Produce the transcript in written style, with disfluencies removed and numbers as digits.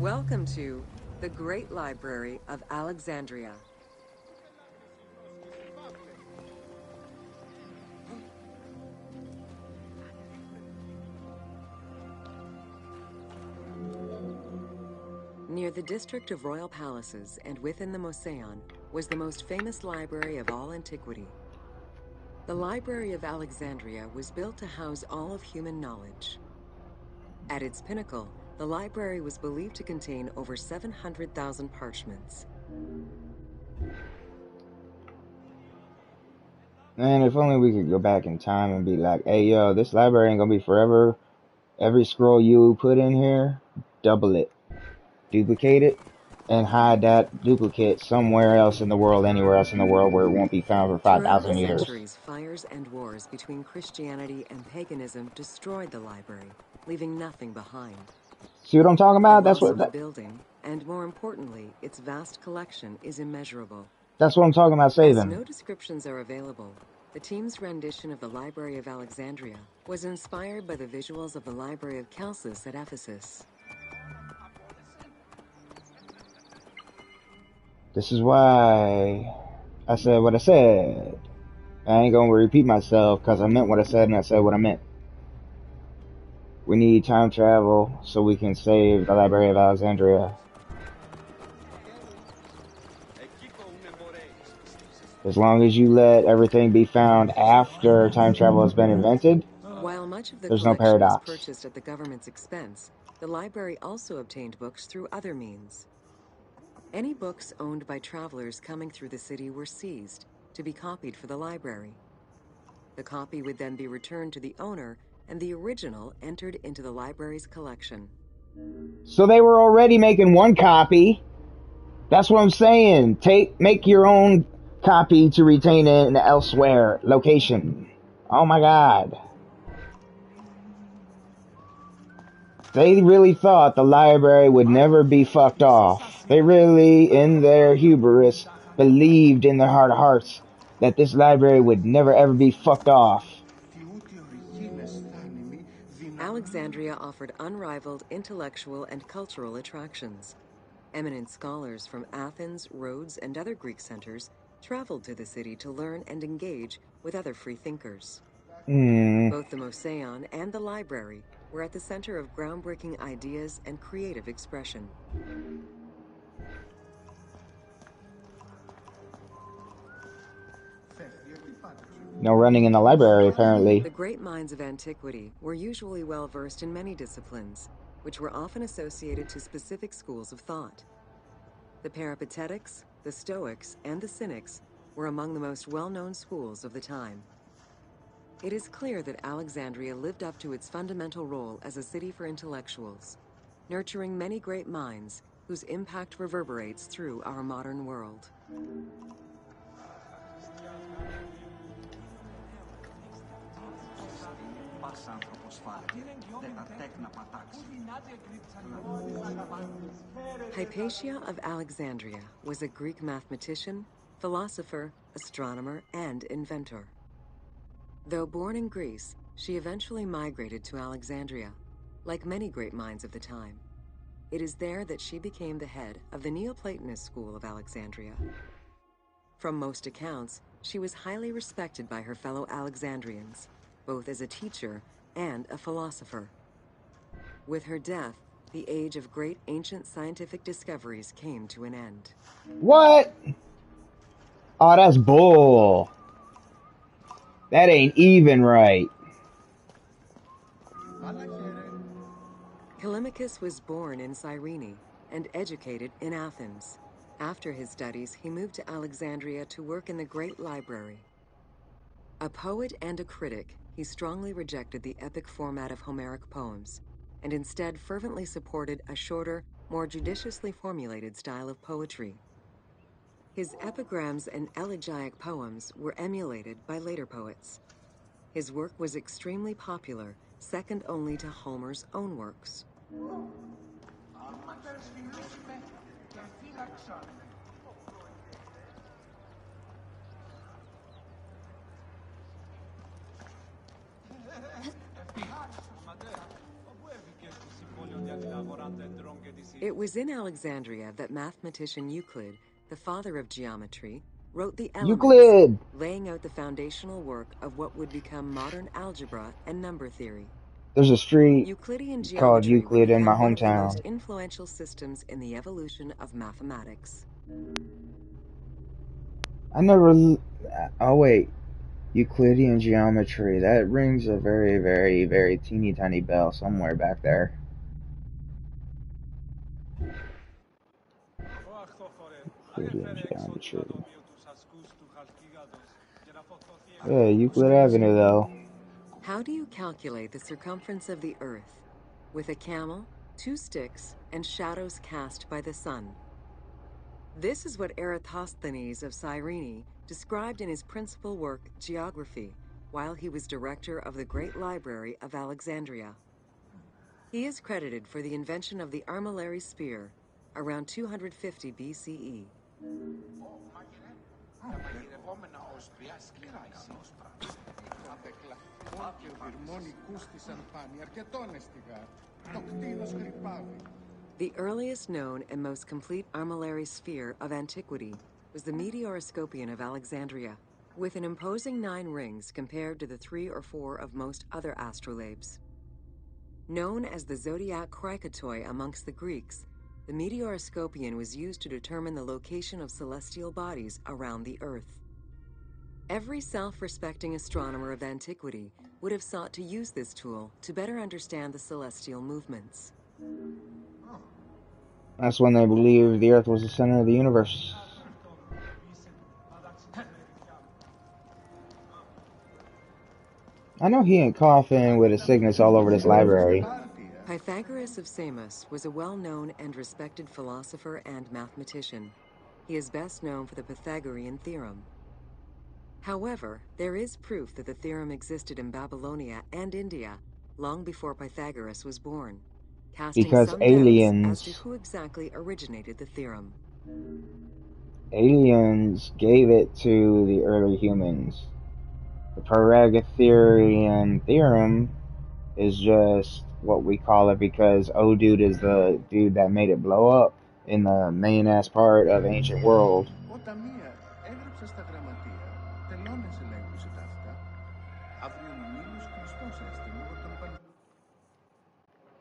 Welcome to the Great Library of Alexandria. Near the district of royal palaces and within the Musseon was the most famous library of all antiquity. The Library of Alexandria was built to house all of human knowledge. At its pinnacle, the library was believed to contain over 700,000 parchments. Man, if only we could go back in time and be like, hey, yo, this library ain't gonna be forever. Every scroll you put in here, double it, duplicate it, and hide that duplicate somewhere else in the world, anywhere else in the world where it won't be found for Throughout the 5,000 years. centuries, fires and wars between Christianity and paganism destroyed the library, leaving nothing behind. See what I'm talking The about? loss of the building, and more importantly, its vast collection, is immeasurable. That's what I'm talking about As saving. no descriptions are available, the team's rendition of the Library of Alexandria was inspired by the visuals of the Library of Chalcis at Ephesus. This is why I said what I said. I ain't gonna repeat myself because I meant what I said and I said what I meant. We need time travel so we can save the Library of Alexandria. As long as you let everything be found after time travel has been invented, While much of the there's no collection was paradox. purchased at the government's expense, the library also obtained books through other means. Any books owned by travelers coming through the city were seized to be copied for the library. The copy would then be returned to the owner, and the original entered into the library's collection. So they were already making one copy. That's what I'm saying. Make your own copy to retain it in elsewhere location. Oh my god. They really thought the library would never be fucked off. They really, in their hubris, believed in their heart of hearts that this library would never ever be fucked off. Alexandria offered unrivaled intellectual and cultural attractions. Eminent scholars from Athens, Rhodes, and other Greek centers traveled to the city to learn and engage with other free thinkers. Both the Musseon and the library were at the center of groundbreaking ideas and creative expression. No running in the library, apparently. The great minds of antiquity were usually well versed in many disciplines, which were often associated to specific schools of thought. The Peripatetics, the Stoics, and the Cynics were among the most well-known schools of the time. It is clear that Alexandria lived up to its fundamental role as a city for intellectuals, nurturing many great minds whose impact reverberates through our modern world. Hypatia of Alexandria was a Greek mathematician, philosopher, astronomer, and inventor. Though born in Greece, she eventually migrated to Alexandria, like many great minds of the time. It is there that she became the head of the Neoplatonist school of Alexandria. From most accounts, she was highly respected by her fellow Alexandrians, both as a teacher and a philosopher. With her death, the age of great ancient scientific discoveries came to an end. What? Oh, that's bull. That ain't even right. Callimachus was born in Cyrene and educated in Athens. After his studies, he moved to Alexandria to work in the Great Library. A poet and a critic, he strongly rejected the epic format of Homeric poems, and instead fervently supported a shorter, more judiciously formulated style of poetry. His epigrams and elegiac poems were emulated by later poets. His work was extremely popular, second only to Homer's own works. It was in Alexandria that mathematician Euclid, the father of geometry, wrote the Elements, Euclid! laying out the foundational work of what would become modern algebra and number theory. There's a street Euclidean called geometry would Euclid in my become one of the most hometown. influential systems in the evolution of mathematics. I never. Oh, wait. Euclidean geometry. That rings a very, very, very teeny tiny bell somewhere back there. Euclidean geometry. Yeah, Euclid Avenue, though. How do you calculate the circumference of the Earth with a camel, 2 sticks, and shadows cast by the sun? This is what Eratosthenes of Cyrene described in his principal work, Geography, while he was director of the Great Library of Alexandria. He is credited for the invention of the armillary sphere around 250 BCE. The earliest known and most complete armillary sphere of antiquity was the Meteoroscopion of Alexandria, with an imposing 9 rings compared to the 3 or 4 of most other astrolabes. Known as the zodiac krikatoi amongst the Greeks, the Meteoroscopion was used to determine the location of celestial bodies around the Earth. Every self-respecting astronomer of antiquity would have sought to use this tool to better understand the celestial movements. That's when they believed the Earth was the center of the universe. I know he ain't coughing with a sickness all over this library. Pythagoras of Samos was a well-known and respected philosopher and mathematician. He is best known for the Pythagorean theorem. However, there is proof that the theorem existed in Babylonia and India long before Pythagoras was born, casting Because some doubts as to aliens who exactly originated the theorem. gave it to the early humans. The Pythagorean theorem is just what we call it because dude is the dude that made it blow up in the main ass part of ancient world.